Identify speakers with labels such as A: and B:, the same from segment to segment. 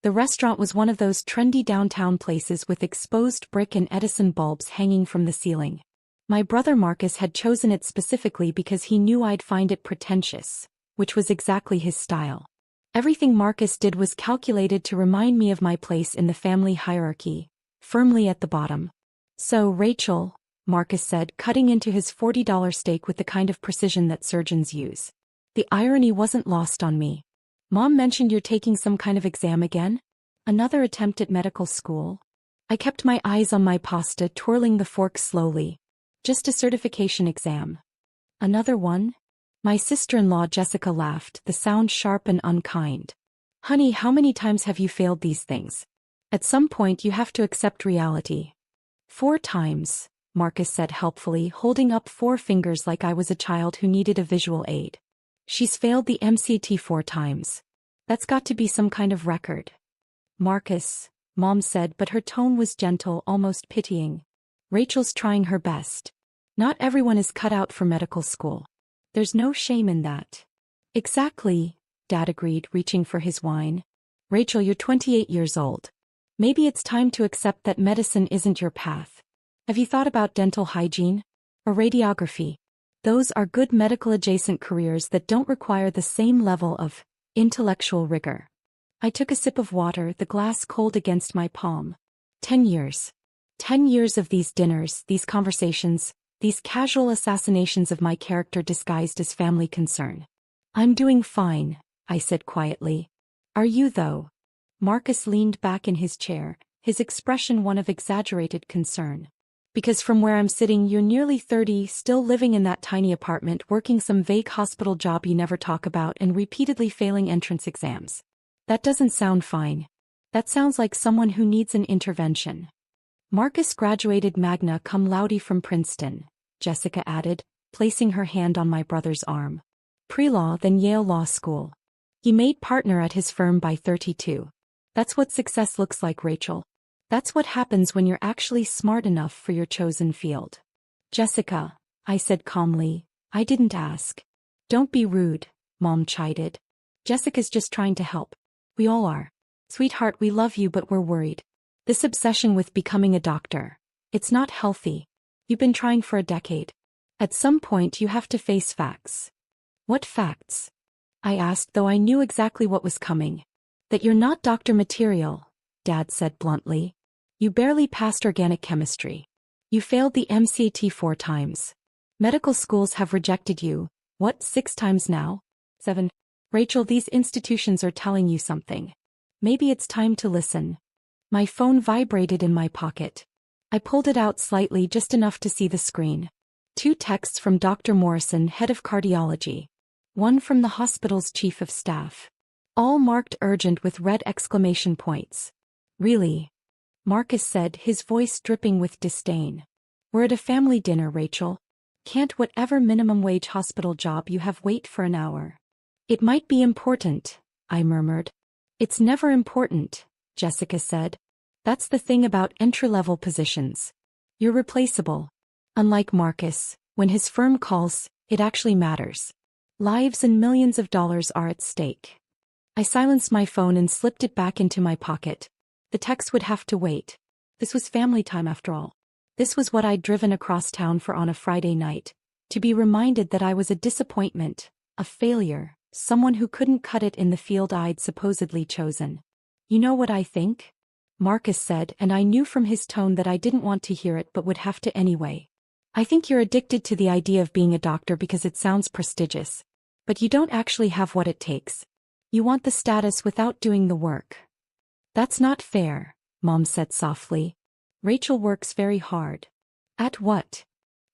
A: The restaurant was one of those trendy downtown places with exposed brick and Edison bulbs hanging from the ceiling. My brother Marcus had chosen it specifically because he knew I'd find it pretentious, which was exactly his style. Everything Marcus did was calculated to remind me of my place in the family hierarchy, firmly at the bottom. "So, Rachel," Marcus said, cutting into his $40 steak with the kind of precision that surgeons use. The irony wasn't lost on me. "Mom mentioned you're taking some kind of exam again? Another attempt at medical school?" I kept my eyes on my pasta, twirling the fork slowly. "Just a certification exam." "Another one?" My sister-in-law Jessica laughed, the sound sharp and unkind. "Honey, how many times have you failed these things? At some point you have to accept reality." "4 times," Marcus said helpfully, holding up 4 fingers like I was a child who needed a visual aid. "She's failed the MCT 4 times. That's got to be some kind of record." "Marcus," Mom said, but her tone was gentle, almost pitying. "Rachel's trying her best. Not everyone is cut out for medical school. There's no shame in that." "Exactly," Dad agreed, reaching for his wine. "Rachel, you're 28 years old. Maybe it's time to accept that medicine isn't your path. Have you thought about dental hygiene? Or radiography? Those are good medical-adjacent careers that don't require the same level of intellectual rigor." I took a sip of water, the glass cold against my palm. 10 years. 10 years of these dinners, these conversations, these casual assassinations of my character disguised as family concern. "I'm doing fine," I said quietly. "Are you though?" Marcus leaned back in his chair, his expression one of exaggerated concern. "Because from where I'm sitting you're nearly 30, still living in that tiny apartment, working some vague hospital job you never talk about, and repeatedly failing entrance exams. That doesn't sound fine. That sounds like someone who needs an intervention." "Marcus graduated magna cum laude from Princeton," Jessica added, placing her hand on my brother's arm. "Pre-law, then Yale Law School. He made partner at his firm by 32. That's what success looks like, Rachel. That's what happens when you're actually smart enough for your chosen field." "Jessica," I said calmly, "I didn't ask." "Don't be rude," Mom chided. "Jessica's just trying to help. We all are. Sweetheart, we love you but we're worried. This obsession with becoming a doctor. It's not healthy. You've been trying for a decade. At some point you have to face facts." "What facts?" I asked, though I knew exactly what was coming. "That you're not doctor material," Dad said bluntly. "You barely passed organic chemistry. You failed the MCAT 4 times. Medical schools have rejected you, what, 6 times now? 7. Rachel, these institutions are telling you something. Maybe it's time to listen." My phone vibrated in my pocket. I pulled it out slightly, just enough to see the screen. 2 texts from Dr. Morrison, head of cardiology. One from the hospital's chief of staff. All marked urgent with red exclamation points. "Really?" Marcus said, his voice dripping with disdain. "We're at a family dinner, Rachel. Can't whatever minimum wage hospital job you have wait for an hour?" "It might be important," I murmured. "It's never important," Jessica said. "That's the thing about entry-level positions. You're replaceable. Unlike Marcus, when his firm calls, it actually matters. Lives and millions of dollars are at stake." I silenced my phone and slipped it back into my pocket. The text would have to wait. This was family time after all. This was what I'd driven across town for on a Friday night. To be reminded that I was a disappointment, a failure, someone who couldn't cut it in the field I'd supposedly chosen. "You know what I think?" Marcus said, and I knew from his tone that I didn't want to hear it but would have to anyway. "I think you're addicted to the idea of being a doctor because it sounds prestigious. But you don't actually have what it takes. You want the status without doing the work." "That's not fair," Mom said softly. "Rachel works very hard." "At what?"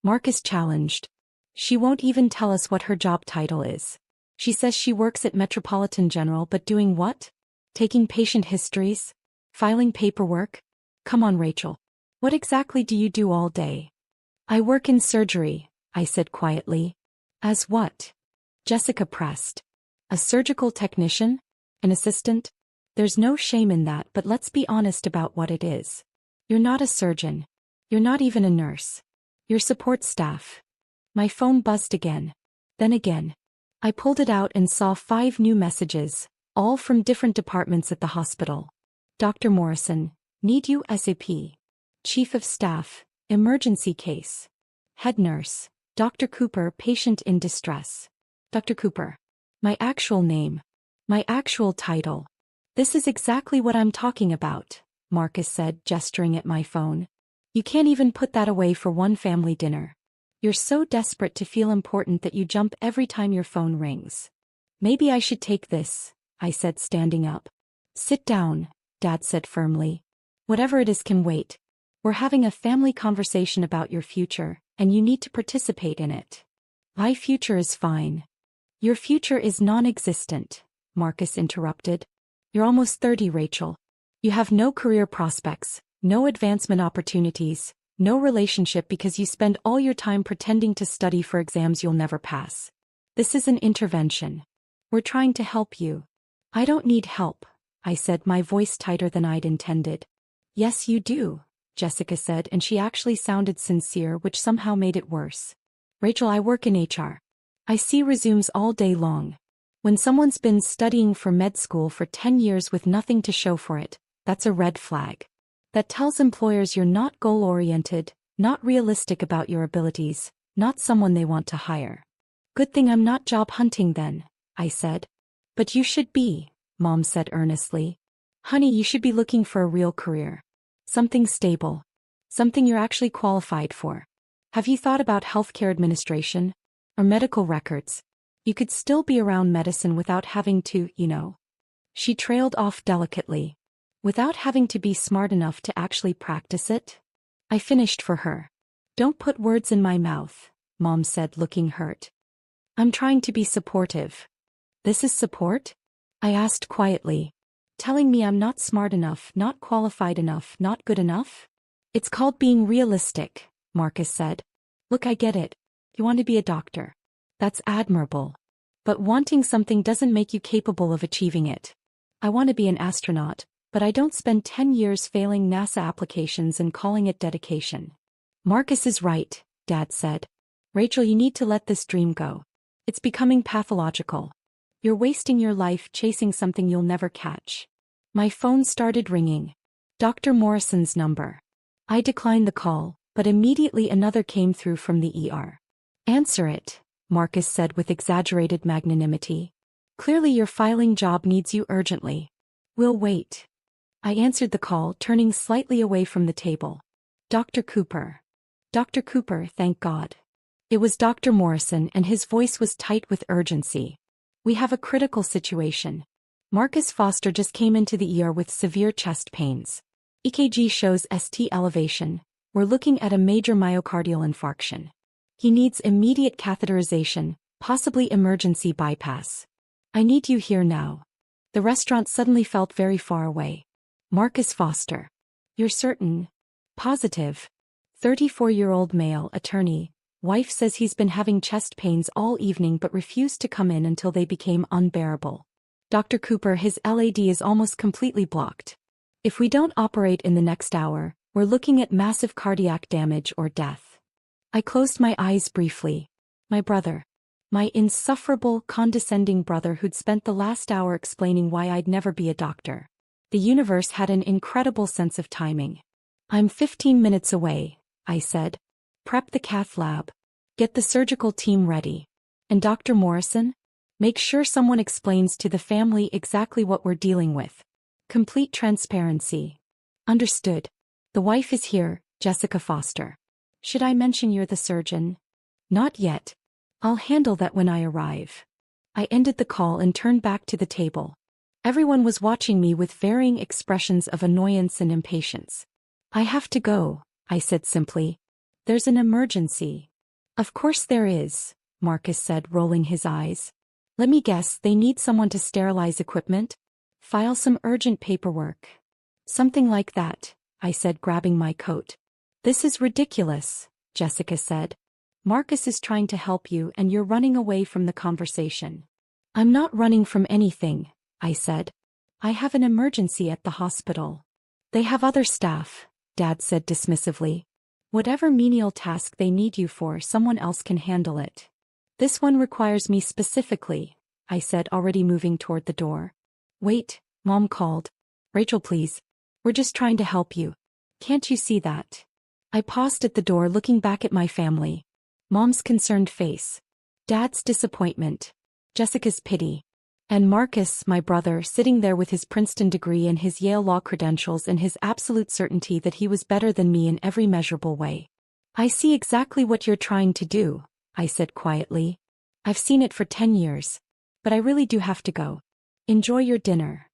A: Marcus challenged. "She won't even tell us what her job title is. She says she works at Metropolitan General, but doing what? Taking patient histories? Filing paperwork? Come on, Rachel. What exactly do you do all day?" "I work in surgery," I said quietly. "As what?" Jessica pressed. "A surgical technician? An assistant? There's no shame in that, but let's be honest about what it is. You're not a surgeon. You're not even a nurse. You're support staff." My phone buzzed again. Then again. I pulled it out and saw 5 new messages, all from different departments at the hospital. Dr. Morrison, need you SAP. Chief of Staff, emergency case. Head nurse, Dr. Cooper, patient in distress. Dr. Cooper. My actual name. My actual title. This is exactly what I'm talking about, Marcus said, gesturing at my phone. You can't even put that away for one family dinner. You're so desperate to feel important that you jump every time your phone rings. Maybe I should take this, I said, standing up. Sit down, Dad said firmly. Whatever it is can wait. We're having a family conversation about your future, and you need to participate in it. My future is fine. Your future is non-existent, Marcus interrupted. You're almost 30, Rachel. You have no career prospects, no advancement opportunities, no relationship because you spend all your time pretending to study for exams you'll never pass. This is an intervention. We're trying to help you. I don't need help, I said, my voice tighter than I'd intended. Yes, you do, Jessica said, and she actually sounded sincere, which somehow made it worse. Rachel, I work in HR. I see resumes all day long. When someone's been studying for med school for 10 years with nothing to show for it, that's a red flag. That tells employers you're not goal-oriented, not realistic about your abilities, not someone they want to hire. Good thing I'm not job hunting then, I said. But you should be, Mom said earnestly. Honey, you should be looking for a real career. Something stable. Something you're actually qualified for. Have you thought about healthcare administration? Or medical records? You could still be around medicine without having to, you know. She trailed off delicately. Without having to be smart enough to actually practice it? I finished for her. Don't put words in my mouth, Mom said, looking hurt. I'm trying to be supportive. This is support? I asked quietly. Telling me I'm not smart enough, not qualified enough, not good enough? It's called being realistic, Marcus said. Look, I get it. You want to be a doctor. That's admirable. But wanting something doesn't make you capable of achieving it. I want to be an astronaut, but I don't spend 10 years failing NASA applications and calling it dedication. Marcus is right, Dad said. Rachel, you need to let this dream go. It's becoming pathological. You're wasting your life chasing something you'll never catch. My phone started ringing. Dr. Morrison's number. I declined the call, but immediately another came through from the ER. Answer it, Marcus said with exaggerated magnanimity. Clearly your filing job needs you urgently. We'll wait. I answered the call, turning slightly away from the table. Dr. Cooper. Dr. Cooper, thank God. It was Dr. Morrison, and his voice was tight with urgency. We have a critical situation. Marcus Foster just came into the ER with severe chest pains. EKG shows ST elevation. We're looking at a major myocardial infarction. He needs immediate catheterization, possibly emergency bypass. I need you here now. The restaurant suddenly felt very far away. Marcus Foster. You're certain? Positive. 34-year-old male, attorney. Wife says he's been having chest pains all evening but refused to come in until they became unbearable. Dr. Cooper, his LAD is almost completely blocked. If we don't operate in the next hour, we're looking at massive cardiac damage or death. I closed my eyes briefly. My brother. My insufferable, condescending brother who'd spent the last hour explaining why I'd never be a doctor. The universe had an incredible sense of timing. I'm 15 minutes away, I said. Prep the cath lab. Get the surgical team ready. And Dr. Morrison? Make sure someone explains to the family exactly what we're dealing with. Complete transparency. Understood. The wife is here, Jessica Foster. Should I mention you're the surgeon? Not yet. I'll handle that when I arrive. I ended the call and turned back to the table. Everyone was watching me with varying expressions of annoyance and impatience. I have to go, I said simply. There's an emergency. Of course there is, Marcus said, rolling his eyes. Let me guess, they need someone to sterilize equipment? File some urgent paperwork. Something like that, I said, grabbing my coat. This is ridiculous, Jessica said. Marcus is trying to help you and you're running away from the conversation. I'm not running from anything, I said. I have an emergency at the hospital. They have other staff, Dad said dismissively. Whatever menial task they need you for, someone else can handle it. This one requires me specifically, I said, already moving toward the door. Wait, Mom called. Rachel, please. We're just trying to help you. Can't you see that? I paused at the door looking back at my family. Mom's concerned face. Dad's disappointment. Jessica's pity. And Marcus, my brother, sitting there with his Princeton degree and his Yale law credentials and his absolute certainty that he was better than me in every measurable way. I see exactly what you're trying to do, I said quietly. I've seen it for 10 years. But I really do have to go. Enjoy your dinner.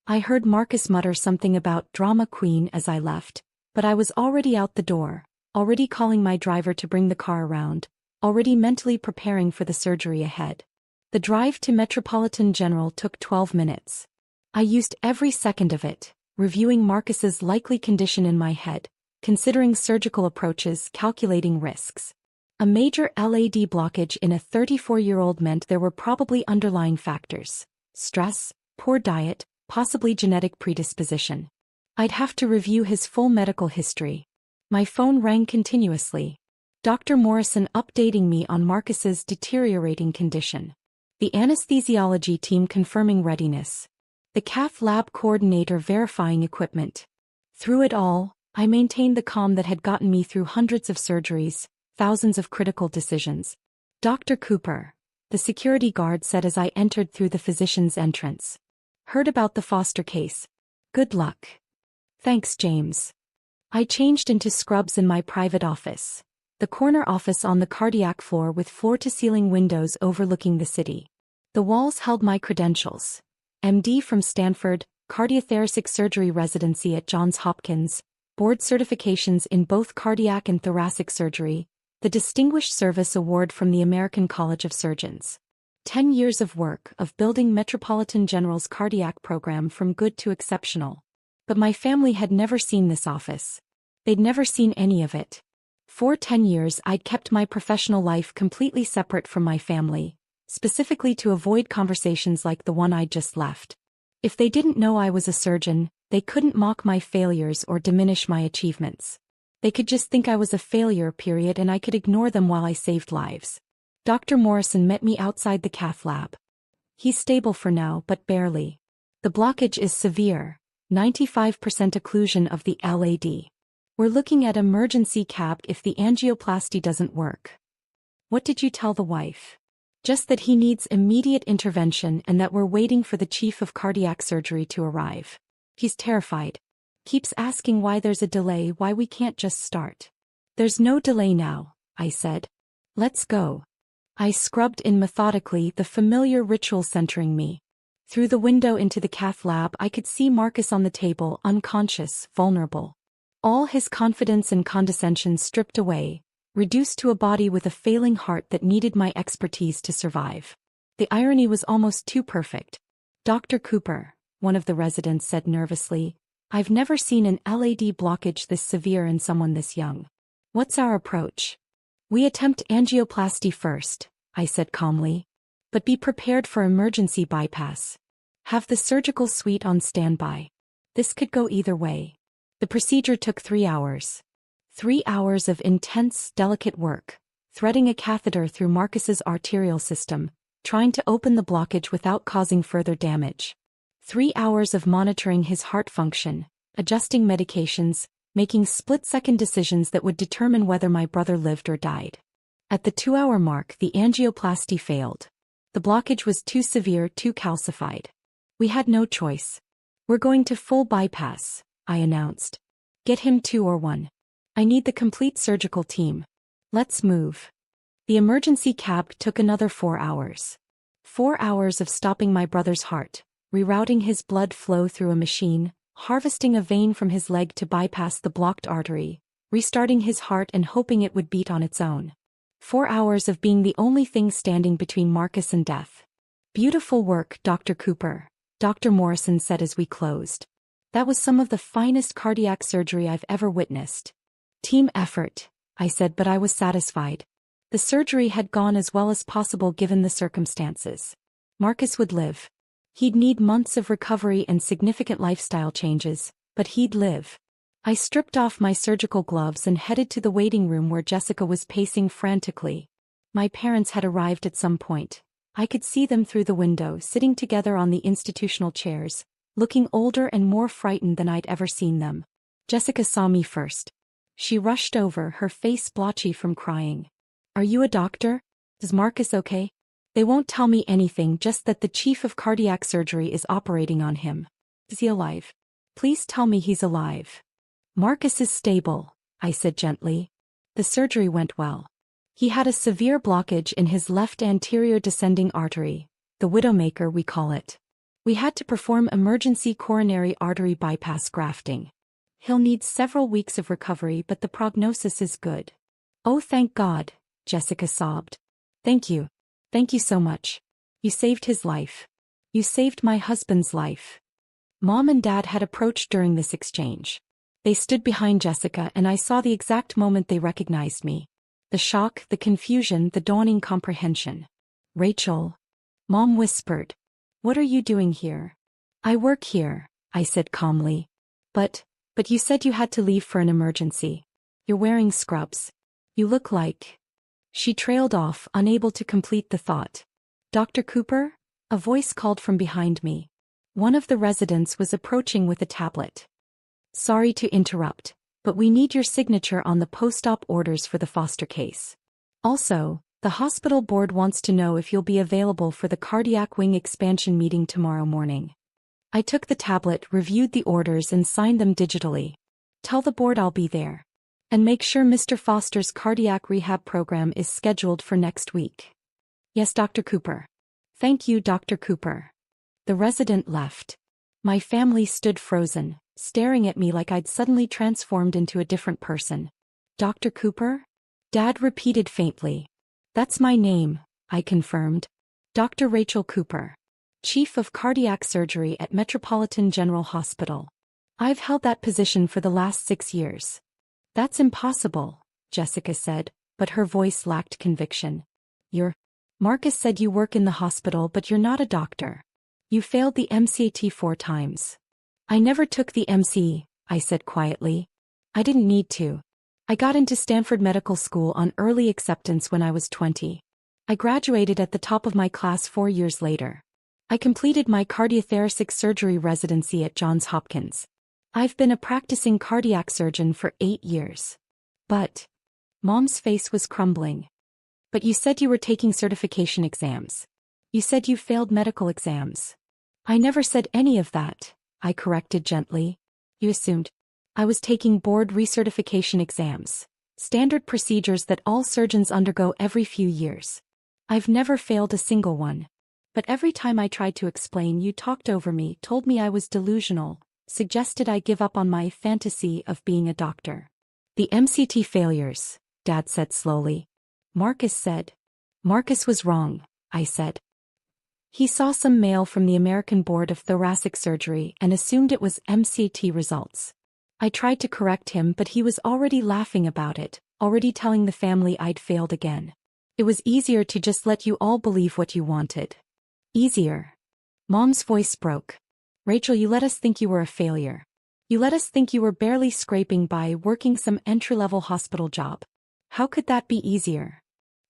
A: I heard Marcus mutter something about drama queen as I left, but I was already out the door, already calling my driver to bring the car around, already mentally preparing for the surgery ahead. The drive to Metropolitan General took 12 minutes. I used every second of it, reviewing Marcus's likely condition in my head, considering surgical approaches, calculating risks. A major LAD blockage in a 34-year-old meant there were probably underlying factors: stress, poor diet, possibly genetic predisposition. I'd have to review his full medical history. My phone rang continuously. Dr. Morrison updating me on Marcus's deteriorating condition. The anesthesiology team confirming readiness. The cath lab coordinator verifying equipment. Through it all, I maintained the calm that had gotten me through hundreds of surgeries, thousands of critical decisions. Dr. Cooper, the security guard said as I entered through the physician's entrance. Heard about the Foster case. Good luck. Thanks, James. I changed into scrubs in my private office. The corner office on the cardiac floor with floor-to-ceiling windows overlooking the city. The walls held my credentials. MD from Stanford, cardiothoracic surgery residency at Johns Hopkins, board certifications in both cardiac and thoracic surgery, the Distinguished Service Award from the American College of Surgeons. 10 years of work of building Metropolitan General's cardiac program from good to exceptional. But my family had never seen this office. They'd never seen any of it. For 10 years I'd kept my professional life completely separate from my family, specifically to avoid conversations like the one I'd just left. If they didn't know I was a surgeon, they couldn't mock my failures or diminish my achievements. They could just think I was a failure, period, and I could ignore them while I saved lives. Dr. Morrison met me outside the cath lab. He's stable for now, but barely. The blockage is severe, 95% occlusion of the LAD. We're looking at emergency CAB if the angioplasty doesn't work. What did you tell the wife? Just that he needs immediate intervention and that we're waiting for the chief of cardiac surgery to arrive. He's terrified. Keeps asking why there's a delay, why we can't just start. There's no delay now, I said. Let's go. I scrubbed in methodically, the familiar ritual centering me. Through the window into the cath lab I could see Marcus on the table, unconscious, vulnerable. All his confidence and condescension stripped away, reduced to a body with a failing heart that needed my expertise to survive. The irony was almost too perfect. Dr. Cooper, one of the residents said nervously, I've never seen an LAD blockage this severe in someone this young. What's our approach? We attempt angioplasty first, I said calmly. But be prepared for emergency bypass. Have the surgical suite on standby. This could go either way. The procedure took 3 hours. 3 hours of intense, delicate work, threading a catheter through Marcus's arterial system, trying to open the blockage without causing further damage. 3 hours of monitoring his heart function, adjusting medications, making split-second decisions that would determine whether my brother lived or died. At the 2-hour mark, the angioplasty failed. The blockage was too severe, too calcified. We had no choice. We're going to full bypass, I announced. Get him 2 or 1. I need the complete surgical team. Let's move. The emergency cab took another 4 hours. 4 hours of stopping my brother's heart, rerouting his blood flow through a machine, harvesting a vein from his leg to bypass the blocked artery, restarting his heart and hoping it would beat on its own. 4 hours of being the only thing standing between Marcus and death. Beautiful work, Dr. Cooper, Dr. Morrison said as we closed. That was some of the finest cardiac surgery I've ever witnessed. Team effort, I said, but I was satisfied. The surgery had gone as well as possible given the circumstances. Marcus would live. He'd need months of recovery and significant lifestyle changes, but he'd live. I stripped off my surgical gloves and headed to the waiting room where Jessica was pacing frantically. My parents had arrived at some point. I could see them through the window, sitting together on the institutional chairs, looking older and more frightened than I'd ever seen them. Jessica saw me first. She rushed over, her face blotchy from crying. "Are you a doctor? Is Marcus okay?" "They won't tell me anything, just that the chief of cardiac surgery is operating on him." "Is he alive? Please tell me he's alive." "Marcus is stable," I said gently. "The surgery went well. He had a severe blockage in his left anterior descending artery, the widowmaker we call it. We had to perform emergency coronary artery bypass grafting. He'll need several weeks of recovery, but the prognosis is good." "Oh, thank God," Jessica sobbed. "Thank you. Thank you so much. You saved his life. You saved my husband's life." Mom and Dad had approached during this exchange. They stood behind Jessica, and I saw the exact moment they recognized me. The shock, the confusion, the dawning comprehension. "Rachel," Mom whispered. "What are you doing here?" "I work here," I said calmly. But you said you had to leave for an emergency. You're wearing scrubs. You look like..." She trailed off, unable to complete the thought. "Dr. Cooper?" A voice called from behind me. One of the residents was approaching with a tablet. "Sorry to interrupt, but we need your signature on the post-op orders for the Foster case. Also, the hospital board wants to know if you'll be available for the cardiac wing expansion meeting tomorrow morning." I took the tablet, reviewed the orders, and signed them digitally. "Tell the board I'll be there. And make sure Mr. Foster's cardiac rehab program is scheduled for next week." "Yes, Dr. Cooper." "Thank you, Dr. Cooper." The resident left. My family stood frozen, staring at me like I'd suddenly transformed into a different person. "Dr. Cooper?" Dad repeated faintly. "That's my name," I confirmed. "Dr. Rachel Cooper, Chief of Cardiac Surgery at Metropolitan General Hospital. I've held that position for the last 6 years." "That's impossible," Jessica said, but her voice lacked conviction. Marcus said you work in the hospital, but you're not a doctor. You failed the MCAT 4 times." "I never took the MC," I said quietly. "I didn't need to. I got into Stanford Medical School on early acceptance when I was 20. I graduated at the top of my class 4 years later. I completed my cardiothoracic surgery residency at Johns Hopkins. I've been a practicing cardiac surgeon for 8 years. But..." Mom's face was crumbling. "But you said you were taking certification exams. You said you failed medical exams." "I never said any of that," I corrected gently. "You assumed." "I was taking board recertification exams, standard procedures that all surgeons undergo every few years. I've never failed a single one. But every time I tried to explain, you talked over me, told me I was delusional, suggested I give up on my fantasy of being a doctor." "The MCT failures," Dad said slowly. "Marcus said." "Marcus was wrong," I said. "He saw some mail from the American Board of Thoracic Surgery and assumed it was MCT results." I tried to correct him, but he was already laughing about it, already telling the family I'd failed again. "It was easier to just let you all believe what you wanted." "Easier?" Mom's voice broke. "Rachel, you let us think you were a failure. You let us think you were barely scraping by, working some entry-level hospital job. How could that be easier?"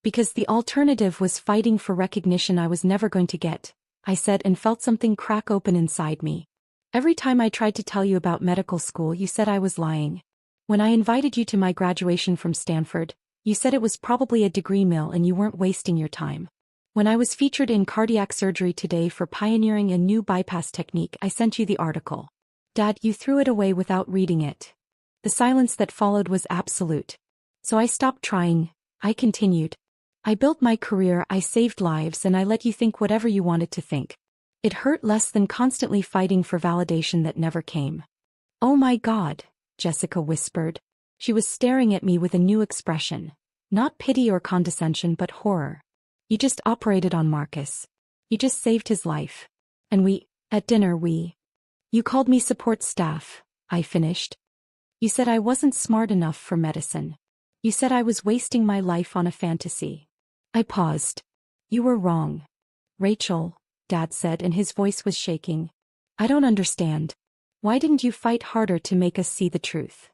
A: "Because the alternative was fighting for recognition I was never going to get," I said, and felt something crack open inside me. "Every time I tried to tell you about medical school, you said I was lying. When I invited you to my graduation from Stanford, you said it was probably a degree mill and you weren't wasting your time. When I was featured in Cardiac Surgery Today for pioneering a new bypass technique, I sent you the article. Dad, you threw it away without reading it." The silence that followed was absolute. "So I stopped trying," I continued. "I built my career, I saved lives, and I let you think whatever you wanted to think. It hurt less than constantly fighting for validation that never came." "Oh my God," Jessica whispered. She was staring at me with a new expression. Not pity or condescension, but horror. "You just operated on Marcus. You just saved his life. And at dinner you called me support staff," I finished. "You said I wasn't smart enough for medicine. You said I was wasting my life on a fantasy." I paused. "You were wrong, Rachel," Dad said, and his voice was shaking. "I don't understand. Why didn't you fight harder to make us see the truth?"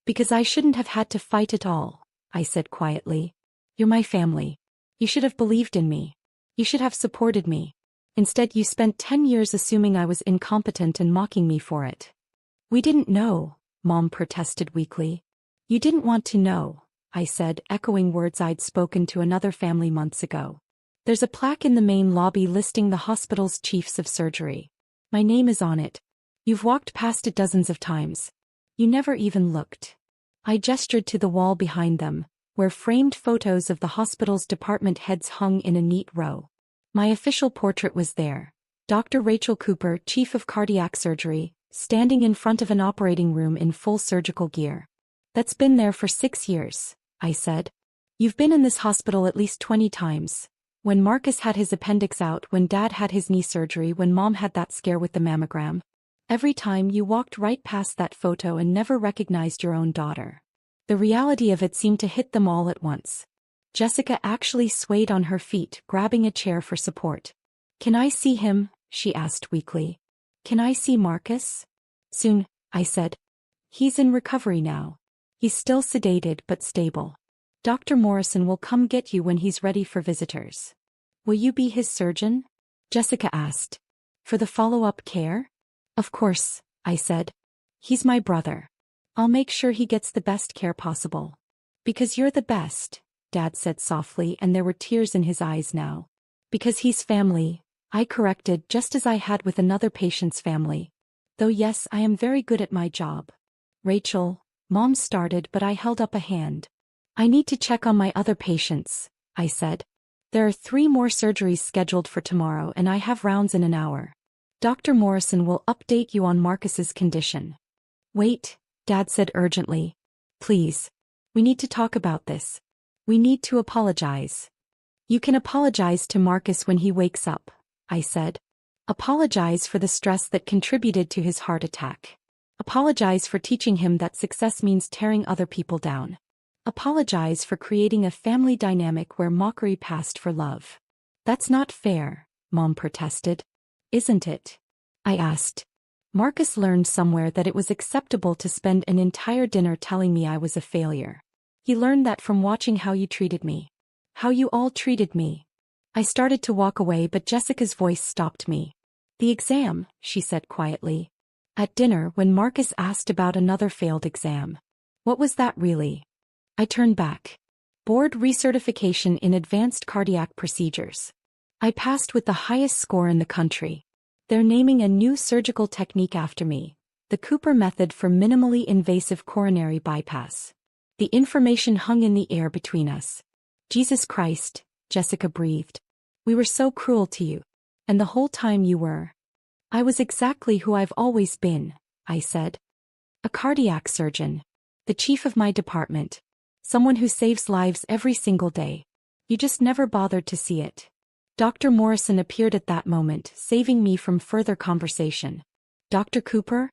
A: "Because I shouldn't have had to fight at all," I said quietly. "You're my family. You should have believed in me. You should have supported me. Instead, you spent 10 years assuming I was incompetent and mocking me for it. We didn't know, Mom protested weakly. You didn't want to know, I said, echoing words I'd spoken to another family months ago. There's a plaque in the main lobby listing the hospital's chiefs of surgery. My name is on it. You've walked past it dozens of times. You never even looked. I gestured to the wall behind them, where framed photos of the hospital's department heads hung in a neat row. My official portrait was there. Dr. Rachel Cooper, Chief of Cardiac Surgery, standing in front of an operating room in full surgical gear. That's been there for 6 years, I said. You've been in this hospital at least 20 times. When Marcus had his appendix out, when Dad had his knee surgery, when Mom had that scare with the mammogram. Every time you walked right past that photo and never recognized your own daughter. The reality of it seemed to hit them all at once. Jessica actually swayed on her feet, grabbing a chair for support. Can I see him? She asked weakly. Can I see Marcus? Soon, I said. He's in recovery now. He's still sedated but stable. Dr. Morrison will come get you when he's ready for visitors. Will you be his surgeon? Jessica asked. For the follow-up care? Of course, I said. He's my brother. I'll make sure he gets the best care possible. Because you're the best, Dad said softly, and there were tears in his eyes now. Because he's family, I corrected, just as I had with another patient's family. Though yes, I am very good at my job. Rachel, Mom started, but I held up a hand. I need to check on my other patients, I said. There are 3 more surgeries scheduled for tomorrow and I have rounds in an hour. Dr. Morrison will update you on Marcus's condition. Wait, Dad said urgently. Please. We need to talk about this. We need to apologize. You can apologize to Marcus when he wakes up, I said. Apologize for the stress that contributed to his heart attack. Apologize for teaching him that success means tearing other people down. Apologize for creating a family dynamic where mockery passed for love. That's not fair, Mom protested. Isn't it? I asked. Marcus learned somewhere that it was acceptable to spend an entire dinner telling me I was a failure. He learned that from watching how you treated me. How you all treated me. I started to walk away, but Jessica's voice stopped me. The exam, she said quietly. At dinner, when Marcus asked about another failed exam. What was that really? I turned back. Board recertification in advanced cardiac procedures. I passed with the highest score in the country. They're naming a new surgical technique after me, the Cooper method for minimally invasive coronary bypass. The information hung in the air between us. Jesus Christ, Jessica breathed. We were so cruel to you. And the whole time you were. I was exactly who I've always been, I said. A cardiac surgeon. The chief of my department. Someone who saves lives every single day. You just never bothered to see it. Dr. Morrison appeared at that moment, saving me from further conversation. Dr. Cooper?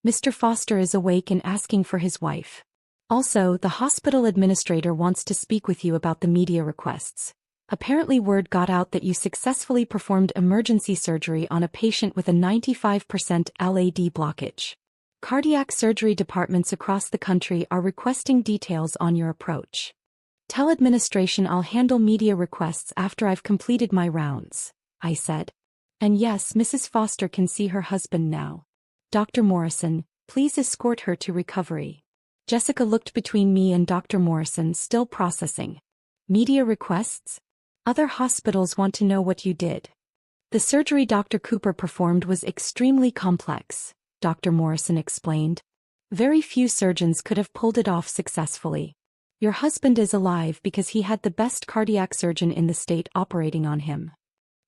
A: Mr. Foster is awake and asking for his wife. Also, the hospital administrator wants to speak with you about the media requests. Apparently word got out that you successfully performed emergency surgery on a patient with a 95% LAD blockage. Cardiac surgery departments across the country are requesting details on your approach. Tell administration I'll handle media requests after I've completed my rounds, I said. And yes, Mrs. Foster can see her husband now. Dr. Morrison, please escort her to recovery. Jessica looked between me and Dr. Morrison, still processing. Media requests? Other hospitals want to know what you did. The surgery Dr. Cooper performed was extremely complex, Dr. Morrison explained. Very few surgeons could have pulled it off successfully. Your husband is alive because he had the best cardiac surgeon in the state operating on him.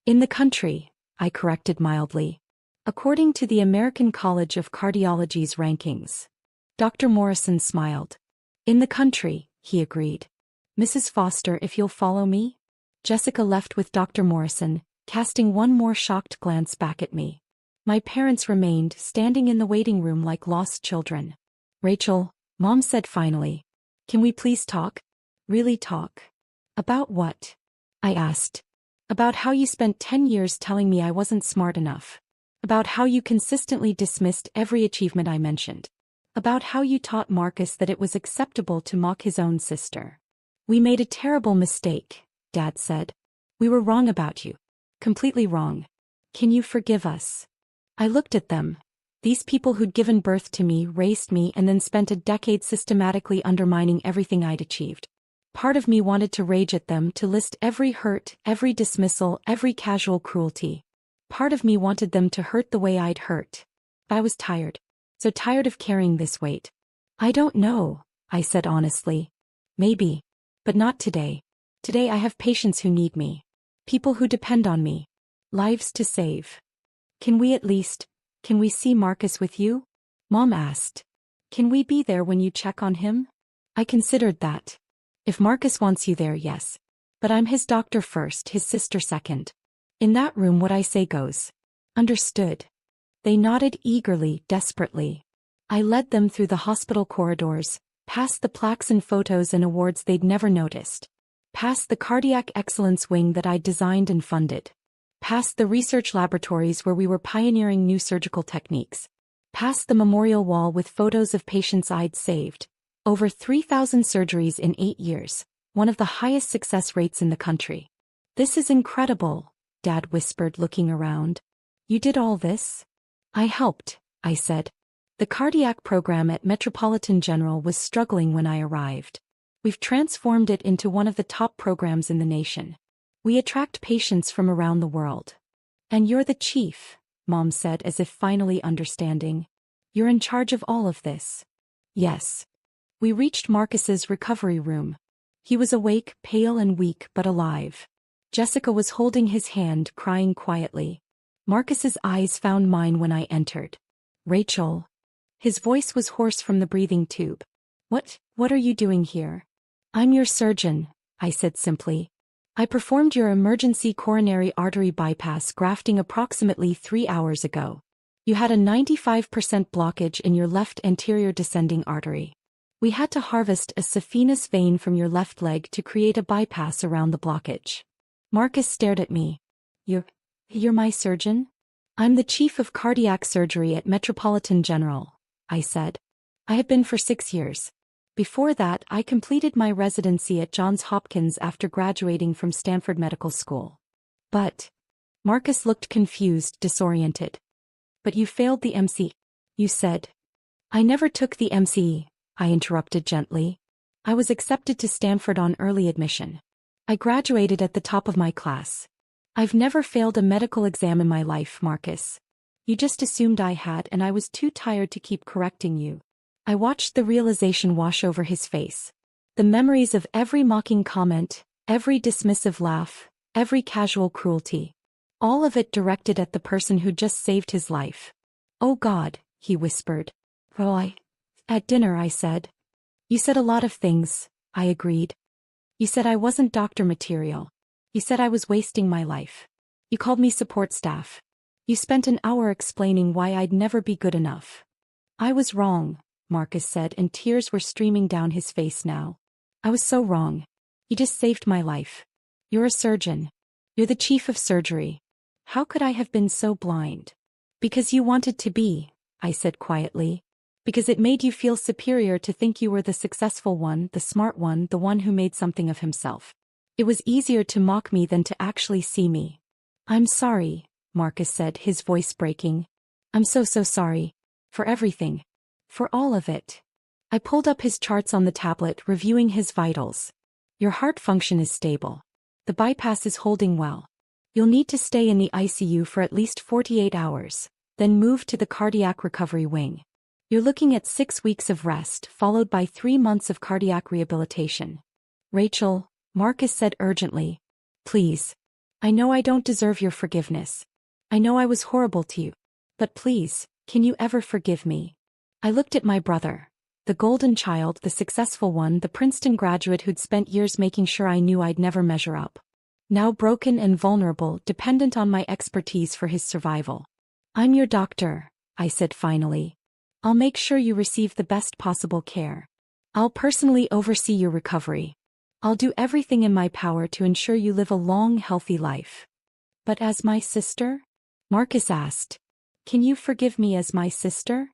A: In the country, I corrected mildly. According to the American College of Cardiology's rankings. Dr. Morrison smiled. In the country, he agreed. Mrs. Foster, if you'll follow me? Jessica left with Dr. Morrison, casting one more shocked glance back at me. My parents remained standing in the waiting room like lost children. Rachel, Mom said finally. Can we please talk? Really talk? About what? I asked. About how you spent 10 years telling me I wasn't smart enough. About how you consistently dismissed every achievement I mentioned. About how you taught Marcus that it was acceptable to mock his own sister. We made a terrible mistake, Dad said. We were wrong about you. Completely wrong. Can you forgive us? I looked at them. These people who'd given birth to me, raised me, and then spent a decade systematically undermining everything I'd achieved. Part of me wanted to rage at them, to list every hurt, every dismissal, every casual cruelty. Part of me wanted them to hurt the way I'd hurt. I was tired. So tired of carrying this weight. I don't know, I said honestly. Maybe. But not today. Today I have patients who need me. People who depend on me. Lives to save. Can we see Marcus with you? Mom asked. Can we be there when you check on him? I considered that. If Marcus wants you there, yes. But I'm his doctor first, his sister second. In that room what I say goes. Understood. They nodded eagerly, desperately. I led them through the hospital corridors, past the plaques and photos and awards they'd never noticed. Past the cardiac excellence wing that I'd designed and funded. Past the research laboratories where we were pioneering new surgical techniques. Past the memorial wall with photos of patients I'd saved. Over 3,000 surgeries in 8 years, one of the highest success rates in the country. This is incredible, Dad whispered, looking around. You did all this? I helped, I said. The cardiac program at Metropolitan General was struggling when I arrived. We've transformed it into one of the top programs in the nation. We attract patients from around the world. And you're the chief, Mom said, as if finally understanding. You're in charge of all of this. Yes. We reached Marcus's recovery room. He was awake, pale and weak, but alive. Jessica was holding his hand, crying quietly. Marcus's eyes found mine when I entered. Rachel. His voice was hoarse from the breathing tube. What are you doing here? I'm your surgeon, I said simply. I performed your emergency coronary artery bypass grafting approximately 3 hours ago. You had a 95% blockage in your left anterior descending artery. We had to harvest a saphenous vein from your left leg to create a bypass around the blockage. Marcus stared at me. You're my surgeon? I'm the chief of cardiac surgery at Metropolitan General, I said. I have been for 6 years. Before that, I completed my residency at Johns Hopkins after graduating from Stanford Medical School. But... Marcus looked confused, disoriented. But you failed the MC. You said. I never took the MC, I interrupted gently. I was accepted to Stanford on early admission. I graduated at the top of my class. I've never failed a medical exam in my life, Marcus. You just assumed I had, and I was too tired to keep correcting you. I watched the realization wash over his face. The memories of every mocking comment, every dismissive laugh, every casual cruelty. All of it directed at the person who just saved his life. Oh God, he whispered. At dinner I said. You said a lot of things, I agreed. You said I wasn't doctor material. You said I was wasting my life. You called me support staff. You spent an hour explaining why I'd never be good enough. I was wrong, Marcus said, and tears were streaming down his face now. I was so wrong. You just saved my life. You're a surgeon. You're the chief of surgery. How could I have been so blind? Because you wanted to be, I said quietly. Because it made you feel superior to think you were the successful one, the smart one, the one who made something of himself. It was easier to mock me than to actually see me. I'm sorry, Marcus said, his voice breaking. I'm so sorry. For everything. For all of it. I pulled up his charts on the tablet, reviewing his vitals. Your heart function is stable. The bypass is holding well. You'll need to stay in the ICU for at least 48 hours, then move to the cardiac recovery wing. You're looking at 6 weeks of rest, followed by 3 months of cardiac rehabilitation. Rachel, Marcus said urgently. Please. I know I don't deserve your forgiveness. I know I was horrible to you. But please, can you ever forgive me? I looked at my brother. The golden child, the successful one, the Princeton graduate who'd spent years making sure I knew I'd never measure up. Now broken and vulnerable, dependent on my expertise for his survival. I'm your doctor, I said finally. I'll make sure you receive the best possible care. I'll personally oversee your recovery. I'll do everything in my power to ensure you live a long, healthy life. But as my sister? Marcus asked. Can you forgive me as my sister?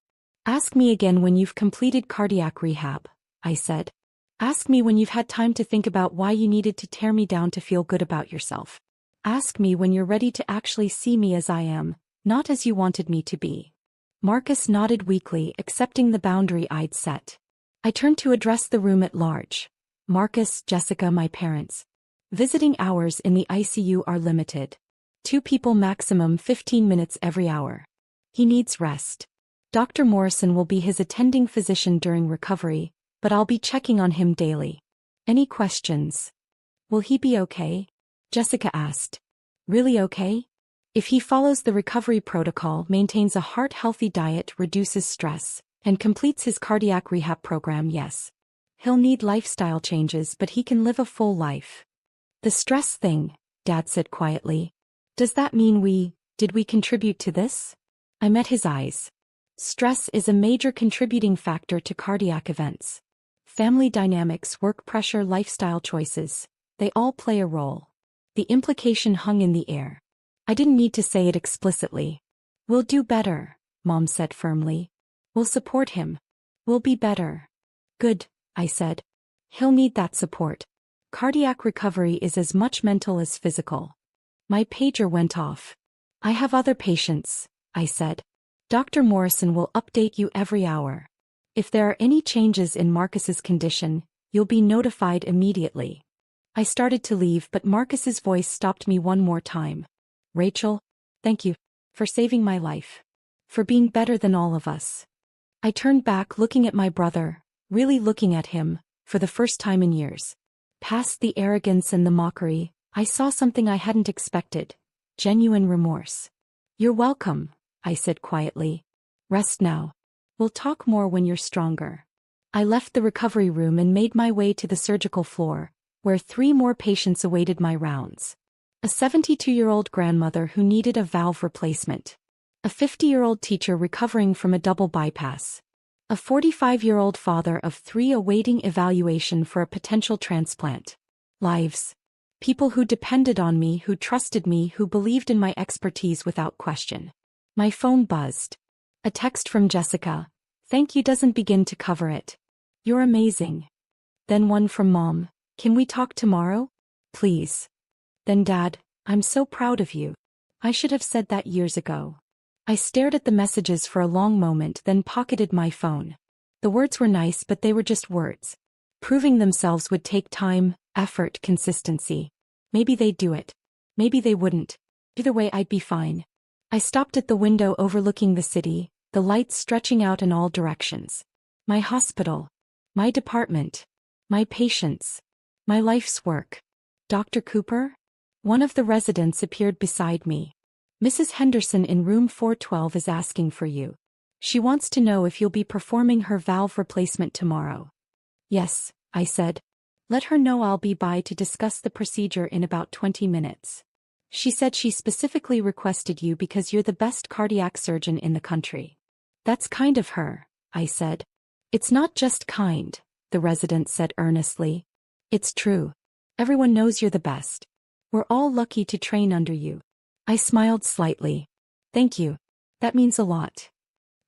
A: Ask me again when you've completed cardiac rehab, I said. Ask me when you've had time to think about why you needed to tear me down to feel good about yourself. Ask me when you're ready to actually see me as I am, not as you wanted me to be. Marcus nodded weakly, accepting the boundary I'd set. I turned to address the room at large. Marcus, Jessica, my parents. Visiting hours in the ICU are limited. 2 people maximum, 15 minutes every hour. He needs rest. Dr. Morrison will be his attending physician during recovery, but I'll be checking on him daily. Any questions? Will he be okay? Jessica asked. Really okay? If he follows the recovery protocol, maintains a heart-healthy diet, reduces stress, and completes his cardiac rehab program, yes. He'll need lifestyle changes, but he can live a full life. The stress thing, Dad said quietly. Does that mean did we contribute to this? I met his eyes. Stress is a major contributing factor to cardiac events. Family dynamics, work pressure, lifestyle choices, they all play a role. The implication hung in the air. I didn't need to say it explicitly. We'll do better, Mom said firmly. We'll support him. We'll be better. Good, I said. He'll need that support. Cardiac recovery is as much mental as physical. My pager went off. I have other patients, I said. Dr. Morrison will update you every hour. If there are any changes in Marcus's condition, you'll be notified immediately. I started to leave, but Marcus's voice stopped me one more time. Rachel, thank you for saving my life. For being better than all of us. I turned back, looking at my brother, really looking at him, for the first time in years. Past the arrogance and the mockery, I saw something I hadn't expected. Genuine remorse. You're welcome, I said quietly. Rest now. We'll talk more when you're stronger. I left the recovery room and made my way to the surgical floor, where 3 more patients awaited my rounds. A 72-year-old grandmother who needed a valve replacement. A 50-year-old teacher recovering from a double bypass. A 45-year-old father of 3 awaiting evaluation for a potential transplant. Lives. People who depended on me, who trusted me, who believed in my expertise without question. My phone buzzed. A text from Jessica. Thank you doesn't begin to cover it. You're amazing. Then one from Mom. Can we talk tomorrow? Please. Then Dad, I'm so proud of you. I should have said that years ago. I stared at the messages for a long moment, then pocketed my phone. The words were nice, but they were just words. Proving themselves would take time, effort, consistency. Maybe they'd do it. Maybe they wouldn't. Either way, I'd be fine. I stopped at the window overlooking the city, the lights stretching out in all directions. My hospital. My department. My patients. My life's work. Dr. Cooper? One of the residents appeared beside me. Mrs. Henderson in room 412 is asking for you. She wants to know if you'll be performing her valve replacement tomorrow. Yes, I said. Let her know I'll be by to discuss the procedure in about 20 minutes. She said she specifically requested you because you're the best cardiac surgeon in the country. That's kind of her, I said. It's not just kind, the resident said earnestly. It's true. Everyone knows you're the best. We're all lucky to train under you. I smiled slightly. Thank you. That means a lot.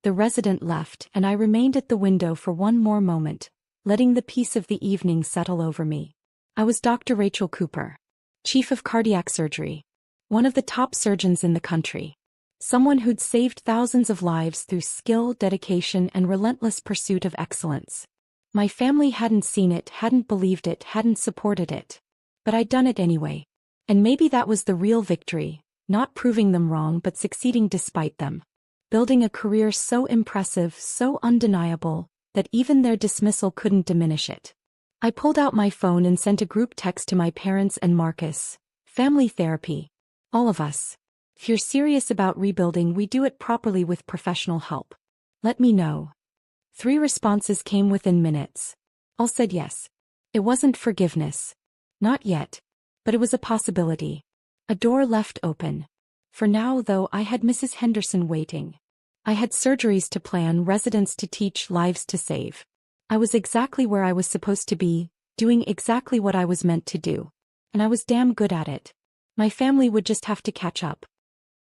A: The resident left, and I remained at the window for one more moment, letting the peace of the evening settle over me. I was Dr. Rachel Cooper, Chief of Cardiac Surgery, one of the top surgeons in the country. Someone who'd saved thousands of lives through skill, dedication, and relentless pursuit of excellence. My family hadn't seen it, hadn't believed it, hadn't supported it. But I'd done it anyway. And maybe that was the real victory, not proving them wrong but succeeding despite them. Building a career so impressive, so undeniable, that even their dismissal couldn't diminish it. I pulled out my phone and sent a group text to my parents and Marcus. Family therapy. All of us. If you're serious about rebuilding, we do it properly with professional help. Let me know. 3 responses came within minutes. All said yes. It wasn't forgiveness. Not yet. But it was a possibility. A door left open. For now, though, I had Mrs. Henderson waiting. I had surgeries to plan, residents to teach, lives to save. I was exactly where I was supposed to be, doing exactly what I was meant to do. And I was damn good at it. My family would just have to catch up.